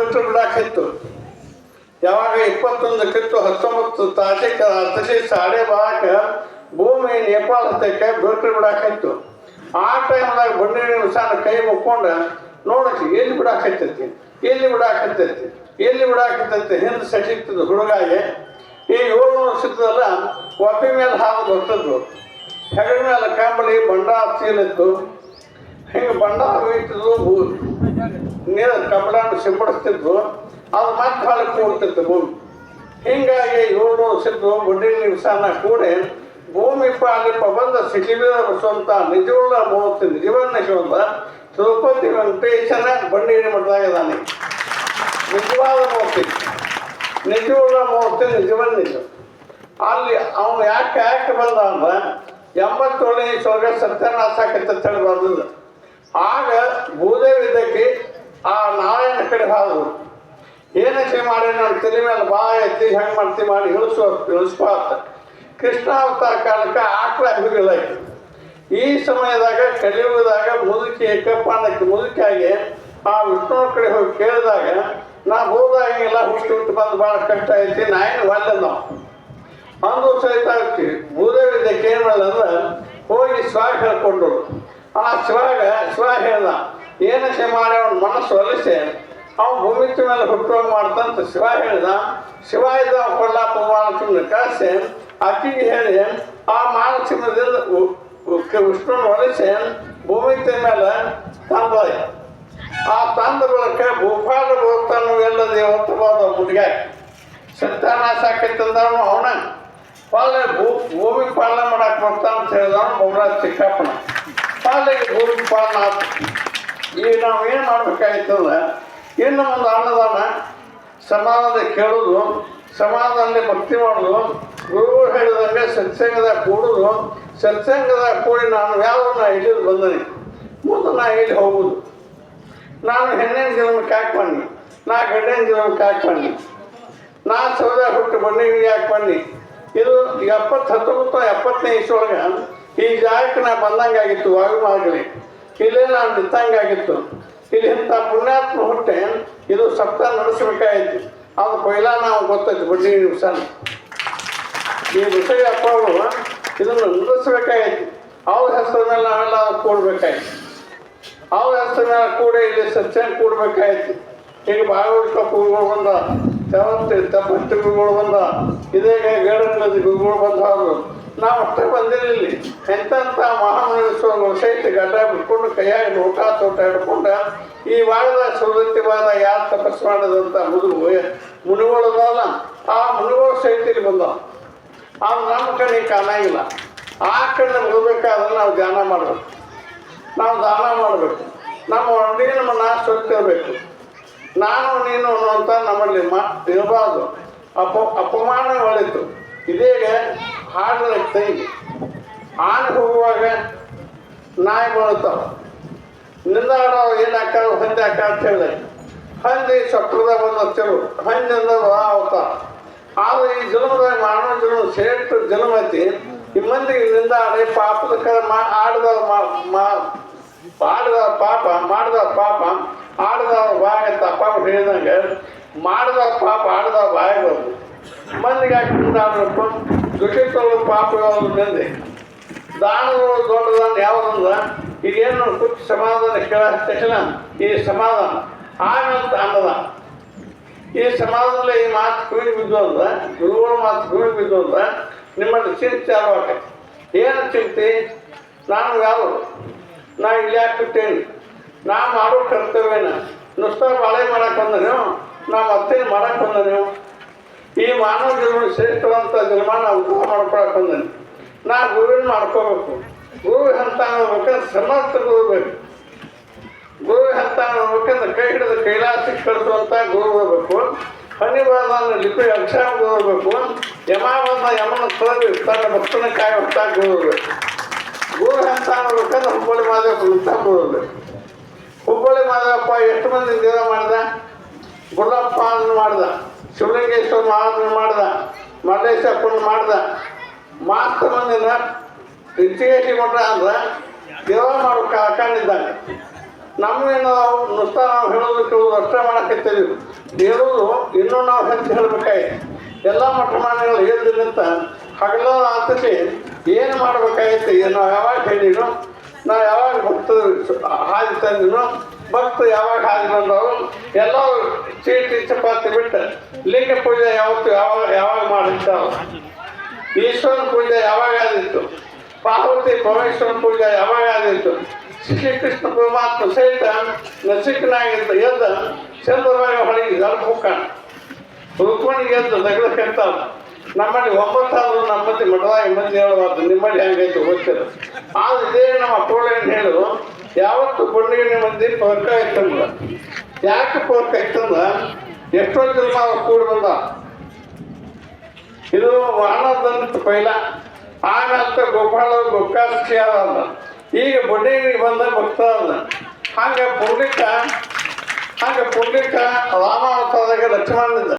ಬಿಟ್ಟು ಬಿಡಾಕಿತ್ತು. ಯಾವಾಗ 21 ಕಿತ್ತು 19 ತಾರೀಕು ಅತಿ ಸಾಡೆ ಬಾಕ ಭೂಮಿ ನೇಪಾಳ ಹತ್ತಕ್ಕೆ ಬಿಟ್ಟು ಬಿಡಾಕಿತ್ತು. ಆ ಟೈಮ್ದಾಗ ಬಂಡಿ ಸಾನ ಕೈ ಮುಕ್ಕೊಂಡು ನೋಡಕ್ಕೆ ಎಲ್ಲಿ ಬಿಡಾಕೈತೈತಿ ಎಲ್ಲಿ ಬಿಡಾಕೈತೈತಿ ಹಿಂದೆ ಸಸಿಗ್ತದ ಹುಡುಗಾಗೆ. ಈ 7 ವರ್ಷದಲ್ಲ ಒಪ್ಪಿ ಮೇಲೆ ಹಾದು ಬರ್ತದ್ದು, ಹೆಗಲ ಮೇಲೆ ಕಂಬಳಿ ಬಂಡ ಚೀಲಿತ್ತು. ಹಿಂಗೆ ಬಂಡ ಹೋಯ್ತಿದ್ವು, ನೀರು ಕಂಬಳನ್ನು ಸಿಂಪಡಿಸ್ತಿದ್ವು, ಅದು ಮತ್ತೆ ಹಾಳಕ್ಕೆ ಹೋಗ್ತಿತ್ತು ಭೂಮಿ. ಹೀಗಾಗಿ 7 ವರ್ಷದ್ದು ಬಂಡಿ ನಿವಸಾನ ಕೂಡಿ ಭೂಮಿ ಪಾಲಿಪ ಬಂದ ಸಿಟಿಬೀರ ಬಸವಂತ ನಿಜವುಳ್ಳ ಮೂರ್ತಿ ನಿಜವನ್ನಶವಂತ ತಿರುಪತಿ ವೆಂಕಟೇಶನ ಬಂಡಿ ಮಠದಾಗಿದ್ದಾನೆ. ನಿಜವಾದ ಮೂರ್ತಿ, ನಿಜವುಳ್ಳ ಮೂರ್ತಿ ನಿಜವನ್ನಿಜ. ಅಲ್ಲಿ ಅವನು ಯಾಕೆ ಬಂದ ಅಂದ್ರೆ 87ನೇ ಸ್ವರ್ಗ ಸತ್ಯನಾಶ ಆಕೈತೇಳಿ ಬರ್ದಿಲ್ಲ. ಆಗ ಭೂದೇವಿದ್ದಕ್ಕೆ ಆ ನಾರಾಯಣ ಕಡೆ ಹಾದರು. ಏನಕ್ಕೆ ಮಾಡಿ ನಾನು ತಲೆ ಮೇಲೆ ಬಾ ಎತ್ತಿ ಹೆಂಗೆ ಮಾಡ್ತಿ ಮಾಡಿ ಇಳಿಸ್ಪಾತ. ಕೃಷ್ಣ ಅವತಾರ ಕಾಲಕ್ಕೆ ಆಕಳ ಹಿಡಿಲ್ಲ. ಈ ಸಮಯದಾಗ ಕಲಿಯುಗದಾಗ ಮುದುಕಿ ಕಪ್ಪಾನಕ್ಕೆ ಮುದುಕಿಯಾಗಿ ಆ ವಿಷ್ಣುವಿನ ಕಡೆ ಹೋಗಿ ಕೇಳಿದಾಗ ನಾ ಹೋದಾಗೆಲ್ಲ ಹುಟ್ಟು ಬಂದು ಭಾಳ ಕಷ್ಟ ಐತಿ, ನಾ ಏನು ಒಳ್ಳೆ ನಾವು ಅಂದು ಸಹಿತ ಭೂದೇವಿದ್ದಕ್ಕೆ ಏನು ಮಾಡಿದ್ರೆ ಹೋಗಿ ಶಿವಾಗ ಹೇಳ್ಕೊಂಡ್ರು. ಆ ಶಿವ ಹೇಳ್ದ ಏನಕ್ಕೆ ಮಾಡಿ ಅವನ ಮನಸ್ಸು ಒಲಿಸಿ ಅವ್ನು ಭೂಮಿತಿ ಮೇಲೆ ಹುಟ್ಟುವಂಗೆ ಮಾಡ್ತಂತ ಶಿವ ಹೇಳ್ದ. ಶಿವ ಇದ್ದ ಕೊಳ್ಳಾಪ ಮಾಲಕ್ಷ್ಮನ ಕಳಿಸಿ ಅಕ್ಕಿಗೆ ಹೇಳಿ ಆ ಮಾಲಕ್ಷ್ಮದಿಂದ ವಿಷ್ಣುನ ಒಲಿಸಿ ಭೂಮಿತಿ ಮೇಲೆ ತಂದ. ಆ ತಂದ ಬಳಿಕ ಭೂಪಾಲ ಭೂತಾನು ಎಲ್ಲ ದೇವತ್ವವಾದ ಹುಡುಗ ಸತ್ಯನಾಶ ಆಕೈತಂದವನು ಅವನ ಭೂಮಿ ಪಾಲನೆ ಮಾಡಕ್ಕೆ ಬರ್ತಾನ ಅಂತ ಹೇಳಿದವನು ಮೊಗರಾಜ್ ಚಿಕ್ಕಪ್ಪನ ಪಾಲಿಗೆ ಭೂಮಿ ಪಾಲನೆ ಆಯ್ತು. ಈಗ ನಾವು ಏನು ಮಾಡ್ಬೇಕಾಯ್ತಂದ್ರೆ ಇನ್ನು ಒಂದು ಅನ್ನದಾನ ಸಮಾಧಾನ ಕೇಳೋದು, ಸಮಾಧಾನದಲ್ಲಿ ಭಕ್ತಿ ಮಾಡೋದು, ಗುರುಗಳು ಹೇಳಿದಂಗೆ ಸತ್ಸಂಗದಾಗ ಕೂಡೋದು. ಸತ್ಸಂಗದಾಗ ಕೂಡಿ ನಾನು ಯಾವನ್ನ ಇಳಿದು ಬಂದನಿ, ಮುಂದೆ ನಾ ಇಲ್ಲಿ ಹೋಗುದು. ನಾನು ಹೆಣ್ಣಿನ ಜನ್ಮಕ್ಕೆ ಯಾಕೆ ಬನ್ನಿ, ನಾ ಗಂಡಿನ ಜನ್ಮಕ್ಕೆ ಯಾಕೆ ಬನ್ನಿ, ನಾ ಸೌದೆ ಹುಟ್ಟು ಬಣ್ಣಿಗೆ ಯಾಕೆ ಬನ್ನಿ. ಇದು 1970ನೇ ಇಸ್ವೊಳಗೆ ಈ ಜಾಗಕ್ಕೆ ನಾ ಬಂದಂಗಾಗಿತ್ತು. ವಾಯುಮಾರ್ಗಲಿ ಇಲ್ಲೇ ನಾನು ನಿಂತಂಗಾಗಿತ್ತು. ಇಲ್ಲಿ ಇಂಥ ಪುಣ್ಯಾತ್ಮ ಹುಟ್ಟೆ ಇದು ಸಪ್ತ ನಡೆಸಬೇಕಾಯ್ತು. ಅದು ಪೈಲ ನಾವು ಗೊತ್ತೈತಿ ಬಡ್ಡಿ ವಿಷಯ. ಈ ವಿಷಯ ಅಪ್ಪಗಳು ಇದನ್ನು ನಡೆಸಬೇಕಾಯ್ತು. ಅವ್ರ ಹೆಸರ ಮೇಲೆ ನಾವೆಲ್ಲ ಕೂಡಬೇಕಾಯ್ತು. ಅವ್ರ ಹೆಸರ ಮೇಲೆ ಕೂಡ ಇಲ್ಲಿ ಸತ್ಸಂಗ ಕೂಡಬೇಕಾಯ್ತು. ಈಗ ಭಾಗವಹಿಕ ಗುರುಗಳು ಬಂದ, ತಪಸ್ತಿ ಗುರುಗಳು ಬಂದ, ಇದೇ ಗೇಡಂಗದ ಗುರುಗಳು ಬಂದವರು. ನಾವು ಅಷ್ಟೇ ಬಂದಿರಲಿಲ್ಲ. ಎಂಥ ಮಹಾಮನೇಶ್ವರ ಸಹಿತ ಗಡ್ಡ ಬಿಟ್ಕೊಂಡು ಕೈಯಾಗಿ ಲೋಟ ತೋಟ ಹಿಡ್ಕೊಂಡು ಈ ವಾರದ ಸುವೃತ್ತಿವಾದ ಯಾರು ತಪಸ್ಸು ಮಾಡೋದಂತ ಮುನಿಗಳದಲ್ಲ ಆ ಮುನಿಗಳು ಸಹಿತ ಇಲ್ಲಿ ಬಂದವ. ಅದು ನಮ್ಮ ಕಣ್ಣಿಗೆ ಕಾಣಂಗಿಲ್ಲ. ಆ ಕಣ್ಣು ಮುಗಬೇಕಾದ್ರೆ ನಾವು ಧ್ಯಾನ ಮಾಡಬೇಕು, ನಾವು ದಾನ ಮಾಡಬೇಕು, ನಮ್ಮ ಒಳಗಿನ ಮನ ಸ್ವಚ್ಛಬೇಕು. ನಾನು ನೀನು ಅನ್ನುವಂಥ ನಮ್ಮಲ್ಲಿ ಇರಬಾರ್ದು. ಅಪಮಾನ ಒಳಿತು. ಇದೀಗ ಹಾಡಿನ ತಂಗಿ ಆನೆ ಹೋಗುವಾಗ ನಾಯಿ ಬರುತ್ತಾವ, ನಿಂದಾಡೋ ಏನು ಹಾಕಾವ ಹಂದಿ ಹಾಕ ಅಂತ ಹೇಳಿದೆ. ಹಂದಿ ಸಪ್ರದ ಬಂದ ಚೆರು ಹಂದಿಂದ ಅವತಾರ. ಆದರೆ ಈ ಜನ್ಮದಾಗ ಮಾನವ ಜನ್ಮ ಶ್ರೇಷ್ಠ ಜನ್ಮ ಐತಿ. ಈ ಮಂದಿಗೆ ನಿಂದಾಡಿ ಪಾಪದ ಆಡಿದವ್ರ ಪಾಪ ಆಡಿದವ್ರ ಬಾಯ ತಪ್ಪ ಹೇಳಿದಂಗೆ ಮಾಡಿದವ್ರ ಪಾಪ ಆಡಿದವ್ರ ಬಾಯಿಗೆ ಬರ್ತದೆ. ಮಂದಿಗೆ ಹಾಕಿ ನಿಂದಾಡಬೇಕು. ದುಃಖಿತಗಳು ಪಾಪ ಯಾವುದು ಮಂದಿ ದಾನಗಳು ದೊಡ್ಡದಾನ ಯಾವುದಂದ್ರೆ ಈಗೇನು ಕುಚ್ಚು ಸಮಾಧಾನ ಕೇಳ ತಕ್ಷಣ ಈ ಸಮಾಧಾನ ಆಮೇಲೆ ಅನ್ನದಾನ. ಈ ಸಮಾಜದಲ್ಲಿ ಈ ಮಾತು ಕಿವಿಗೆ ಬಿದ್ದು ಅಂದ್ರೆ ಗುರುಗಳ ಮಾತು ಕಿವಿಗೆ ಬಿದ್ದು ಅಂದ್ರೆ ನಿಮ್ಮಲ್ಲಿ ಚಿಂತೆ ಆಗುವಾಗ ಏನು ಚಿಂತೆ? ನಾನು ಯಾರು? ನಾ ಇಲ್ಲಿ ಯಾಕೆ ಬಿಟ್ಟೇನೆ? ನಾ ಮಾಡೋ ಕರ್ತವ್ಯನ ನುಸ್ತಾ ಬಾಳೆ ಮಾಡಕ್ಕೆ ಬಂದ ನೀವು, ನಾ ಮತ್ತೇನು ಮಾಡಕ್ಕೆ ಬಂದ ನೀವು? ಈ ಮಾನವ ಜನ್ಮ ಶ್ರೇಷ್ಠವಂತ ಜನ್ಮ ನಾವು ಉದ್ಧಾರ ಮಾಡ್ಕೊಳಕ್ಕೆ ಬಂದೀನಿ. ನಾ ಗುರುವಿನ ಮಾಡ್ಕೋಬೇಕು. ಗುರು ಅಂತ ನೋಡ್ಬೇಕಂದ್ರೆ ಸಮರ್ಥ ಗುರು ಬೇಕು. ಗುರು ಅಂತ ನೋಡ್ಬೇಕಂದ್ರೆ ಕೈ ಹಿಡಿದು ಕೈಲಾಸಕ್ಕೆ ಕಳಿಸುವಂಥ ಗುರು ಇರಬೇಕು. ಹನಿವಾದ ಲಿಪಿ ಅಕ್ಷರ ಗುರು ಇರಬೇಕು. ಯಮಾವಾದ ಯಮನ ತೊಳೆದು ತನ್ನ ಭಕ್ತನ ಕಾಯುವಂಥ ಗುರು ಇರಬೇಕು. ಗುರು ಅಂತ ನೋಡ್ಬೇಕಂದ್ರೆ ಹುಬ್ಬಳ್ಳಿ ಮಾದೇವಪ್ಪ ಗುರು ಇರಬೇಕು. ಹುಬ್ಬಳ್ಳಿ ಮಾದೇವಪ್ಪ ಎಷ್ಟು ಮಂದಿ ದೇವ ಮಾಡಿದ? ಗುಲ್ಲಪ್ಪ ಮಾಡ್ದ, ಶಿವಲಿಂಗೇಶ್ವರ ಮಹಾರಾಜನ ಮಾಡ್ದ, ಮಲ್ಲೇಶಪ್ಪನ ಮಾಡ್ದ. ಮಾಸ್ತ ಮಂದಿನ ರಿಚಿಗೇಟಿ ಮಠ ಅಂದ್ರೆ ದೇವ ಮಾಡೋ ಕಾಕೊಂಡಿದ್ದಾನೆ. ನಮ್ಮೇನು ನಾವು ನುಸ್ತಾ ನಾವು ಹೇಳೋದು ಕೇಳೋದು ಅಷ್ಟೇ ಮಾಡಕತ್ತೀವಿ, ಹೇಳೋದು ಇನ್ನೂ ನಾವು ಹೆಚ್ಚು ಹೇಳ್ಬೇಕಾಯ್ತು. ಎಲ್ಲ ಮಠಮಾನ್ಯಗಳು ಹೇಳ್ದಿಲ್ಲಂತ ಹಗಲ ಆತಸಿ ಏನು ಮಾಡ್ಬೇಕಾಯ್ತು, ನಾವು ಯಾವಾಗ ಹೇಳಿನೋ, ನಾವು ಯಾವಾಗ ಭಕ್ತ ಹಾದಿ ತಂದಿನೋ, ಭಕ್ತ ಯಾವಾಗ ಹಾದಿ ಬಂದವರು ಎಲ್ಲರೂ ಚೀಟಿ ಚಪಾತಿ ಬಿಟ್ಟು ಲಿಂಗ ಪೂಜೆ ಯಾವತ್ತು ಯಾವಾಗ ಮಾಡಿರ್ತಾವ, ಈಶ್ವರನ ಪೂಜೆ ಯಾವಾಗ ಆದಿತ್ತು, ಪಾರ್ವತಿ ಪರಮೇಶ್ವರನ ಪೂಜೆ ಯಾವಾಗ ಆದಿತ್ತು, ಶ್ರೀಕೃಷ್ಣ ಪರಮಾತ್ಮ ಸಹಿತ ನಸಿಕನಾಗಿದ್ದ ಎದ್ದ ಚಂದ್ರವಾಗಿ ಹೊಳಿಗೆ ಗರ್ಭುಕ್ಕ ರುಕ್ಮಣಿಗೆ ಎದ್ದು ದಗದಕ್ಕಂತ ನಮ್ಮಲ್ಲಿ 9 ಆದರೂ ನಮ್ಮಲ್ಲಿ ಮಠದಾಗ ಮಂದಿ ಹೇಳಬಾರ್ದು, ನಿಮ್ಮಲ್ಲಿ ಹೆಂಗೈತೆ ಗೊತ್ತಿಲ್ಲ. ಆದ್ರೆ ಇದೇ ನಮ್ಮ ಕೋಳೇನು ಹೇಳು, ಯಾವತ್ತು ಬಣ್ಣಿಗೆ ಮಂದಿ ಪರ್ಕ ಇತ್ತಂದ್ರ, ಯಾಕೆ ಪರ್ಕ ಇತ್ತಂದ್ರ ಎಷ್ಟೊಂದು ಜನ್ಮ ಕೂಡಿ ಬಂದ. ಇದು ವಾಹನದಂತ ಪೈಲ, ಆಮೇಲೆ ಗೋಪಾಲ ಗೋಕಾಸ್ತಿ ಅದ, ಈಗ ಬಣ್ಣಿಗೆ ಬಂದ ಭಕ್ತ ಅದ. ಹಂಗೆ ಪುಂಡಿಕ ರಾಮಾವತಾರದಾಗ ಲಕ್ಷ್ಮಣನಿಂದ